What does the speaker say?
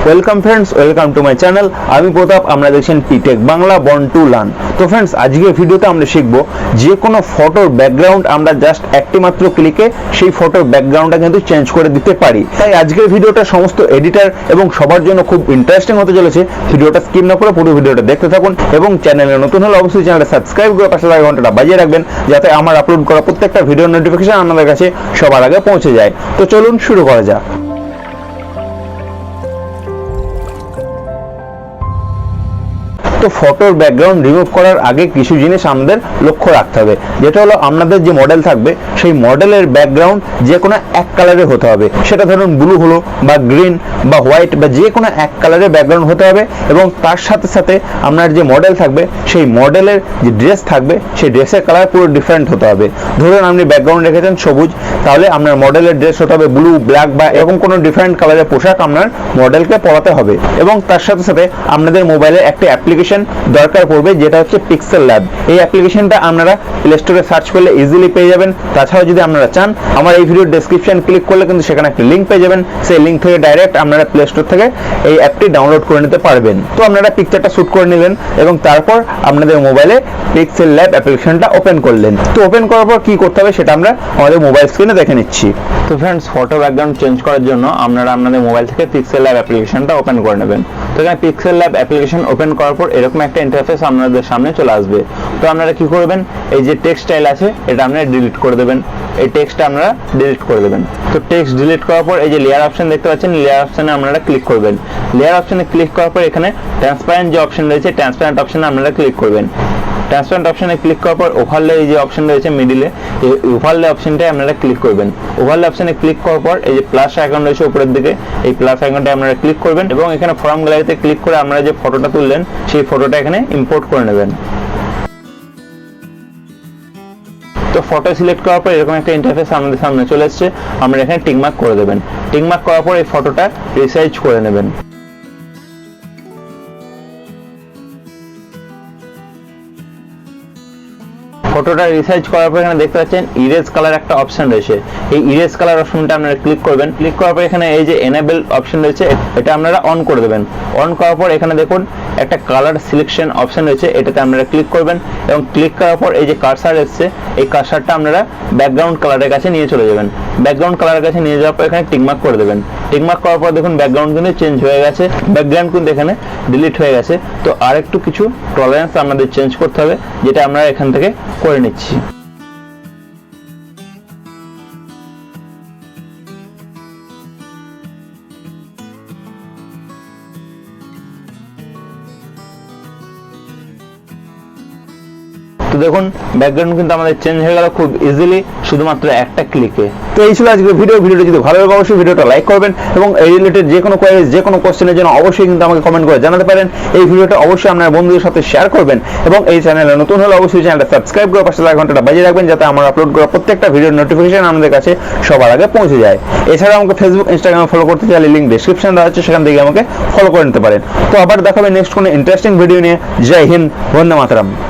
Welcome friends, welcome to my channel. আমি প্রতাপ, আমরা দেখছেন পিটেক বাংলা বর্ন টু লার্ন। তো ফ্রেন্ডস, আজকের ভিডিওতে আমরা শিখব যে কোনো ফটোর ব্যাকগ্রাউন্ড আমরা জাস্ট একটি মাত্র ক্লিকে সেই ফটোর ব্যাকগ্রাউন্ডটা কিন্তু চেঞ্জ করে দিতে পারি। তাই আজকের ভিডিওটা সমস্ত এডিটর এবং সবার জন্য খুব ইন্টারেস্টিং হতে চলেছে। ভিডিওটা স্কিপ না করে পুরো ভিডিওটা দেখতে থাকুন এবং চ্যানেলে নতুন হলে অবশ্যই চ্যানেলটা সাবস্ক্রাইব করে পাশে থাকা ঘন্টাটা বাজিয়ে রাখবেন, যাতে আমার আপলোড করা প্রত্যেকটা ভিডিওর নোটিফিকেশন আপনাদের কাছে সবার আগে পৌঁছে যায়। তো চলুন শুরু করা যাক। তো ফটোর ব্যাকগ্রাউন্ড রিমুভ করার আগে কিছু জিনিস আমাদের লক্ষ্য রাখতে হবে, যেটা হলো আপনাদের যে মডেল থাকবে সেই মডেলের ব্যাকগ্রাউন্ড যে কোনো এক কালারে হতে হবে। সেটা ধরুন ব্লু হলো বা গ্রিন বা হোয়াইট বা যে কোনো এক কালারের ব্যাকগ্রাউন্ড হতে হবে, এবং তার সাথে সাথে আপনার যে মডেল থাকবে সেই মডেলের যে ড্রেস থাকবে সেই ড্রেসের কালার পুরো ডিফারেন্ট হতে হবে। ধরুন আপনি ব্যাকগ্রাউন্ড রেখেছেন সবুজ, তাহলে আপনার মডেলের ড্রেস হতে হবে ব্লু, ব্ল্যাক বা এরকম কোনো ডিফারেন্ট কালারের পোশাক আপনার মডেলকে পরাতে হবে। এবং তার সাথে সাথে আপনাদের মোবাইলে একটা অ্যাপ্লিকেশন দরকার পড়বে, যেটা হচ্ছে Pixellab। এই অ্যাপ্লিকেশনটা আপনারা প্লে স্টোরে সার্চ করলে ইজিলি পেয়ে যাবেন। তাছাড়া যদি আপনারা চান, আমার এই ভিডিওর ডেসক্রিপশন ক্লিক করলে কিন্তু সেখানে একটা লিঙ্ক পেয়ে যাবেন। সেই লিঙ্ক থেকে ডাইরেক্ট আপনারা প্লে স্টোর থেকে এই অ্যাপটি ডাউনলোড করে নিতে পারবেন। তো আপনারা পিকচারটা শুট করে নিলেন এবং তারপর আপনাদের মোবাইলে Pixellab অ্যাপ্লিকেশনটা ওপেন করলেন। তো ওপেন করার পর কি করতে হবে সেটা আমরা আমাদের মোবাইল স্ক্রিনে দেখে নিচ্ছি। তো ফ্রেন্ডস, ফটো ব্যাকগ্রাউন্ড চেঞ্জ করার জন্য আপনারা আপনাদের মোবাইল থেকে Pixellab অ্যাপ্লিকেশনটা ওপেন করে নেবেন। তো এখানে Pixellab অ্যাপ্লিকেশন ওপেন করার পর এরকম একটা ইন্টারফেস আপনাদের সামনে চলে আসবে। তো আপনারা কি করবেন, এই যে টেক্সট স্টাইল আছে এটা আপনারা ডিলিট করে দেবেন। এই টেক্সটটা আপনারা ডিলিট করে দেবেন। তো টেক্সট ডিলিট করার পর এই যে লেয়ার অপশন দেখতে পাচ্ছেন, লেয়ার অপশনে আপনারা ক্লিক করবেন। লেয়ার অপশনে ক্লিক করার পর এখানে ট্রান্সপারেন্ট যে অপশন রয়েছে, ট্রান্সপারেন্ট অপশনে আপনারা ক্লিক করবেন। ট্রান্সপারেন্ট অপশনে ক্লিক করার পর ওভারলে এই যে অপশন রয়েছে মিডিলে, এই ওভারলে অপশনটায় আপনারা ক্লিক করবেন। ওভারলে অপশনে ক্লিক করার পর এই যে প্লাস আইকন রয়েছে উপরের দিকে, এই প্লাস আইকনটায় আপনারা ক্লিক করবেন এবং এখানে ফর্ম গ্যালারিতে ক্লিক করে আপনারা যে ফটোটা তুললেন সেই ফটোটা এখানে ইম্পোর্ট করে নেবেন। তো ফটো সিলেক্ট করার পর এরকম একটা ইন্টারফেস আমাদের সামনে চলে এসেছে। আমরা এখানে টিকমার্ক করে দেবেন। টিকমার্ক করার পর এই ফটোটা রিসাইজ করে নেবেন। ফটোটা রিসাইজ করার পর এখানে দেখতে পাচ্ছেন ইরেজ কালার একটা অপশন রয়েছে। এই ইরেজ কালার অপশনটা আপনারা ক্লিক করবেন। ক্লিক করার পর এখানে এই যে এনেবল অপশন রয়েছে এটা আপনারা অন করে দেবেন। অন করার পর এখানে দেখুন একটা কালার সিলেকশন অপশন রয়েছে, এটাতে আপনারা ক্লিক করবেন এবং ক্লিক করার পর এই যে কার্সার এসছে, এই কার্সারটা আপনারা ব্যাকগ্রাউন্ড কালারের কাছে নিয়ে চলে যাবেন। ব্যাকগ্রাউন্ড কালারের কাছে নিয়ে যাওয়ার পর এখানে টিকমার্ক করে দেবেন। টিকমার্ক করার পর দেখুন ব্যাকগ্রাউন্ড কিন্তু চেঞ্জ হয়ে গেছে, ব্যাকগ্রাউন্ড কিন্তু এখানে ডিলিট হয়ে গেছে। তো আরেকটু কিছু টলারেন্স আমাদের চেঞ্জ করতে হবে, যেটা আমরা এখান থেকে করে নিচ্ছি। তো দেখুন ব্যাকগ্রাউন্ড কিন্তু আমাদের চেঞ্জ হয়ে গেল খুব ইজিলি, শুধুমাত্র একটা ক্লিকে। তো এই ছিল আজকের ভিডিওটা যদি ভালো লাগে অবশ্যই ভিডিওটা লাইক করবেন এবং এই রিলেটেড যে কোনো কোয়েরিজ, যে কোনো কোশ্চেনের জন্য অবশ্যই কিন্তু আমাকে কমেন্ট করে জানাতে পারেন। এই ভিডিওটা অবশ্যই আপনার বন্ধুদের সাথে শেয়ার করবেন এবং এই চ্যানেলে নতুন হলে অবশ্যই চ্যানেলটা সাবস্ক্রাইব করে পাশে থাকা ঘন্টাটা বাজিয়ে রাখবেন, যাতে আমার আপলোড করা প্রত্যেকটা ভিডিওর নোটিফিকেশন আমাদের কাছে সবার আগে পৌঁছে যায়। এছাড়া আমাকে ফেসবুক, ইনস্টাগ্রামে ফলো করতে চাইলে লিঙ্ক ডেসক্রিপশনে দেওয়া আছে, সেখান থেকে আমাকে ফলো করে নিতে পারেন। তো আবার দেখাবে নেক্সট কোনো ইন্টারেস্টিং ভিডিও নিয়ে। জয় হিন্দ, বন্দে মাতরম।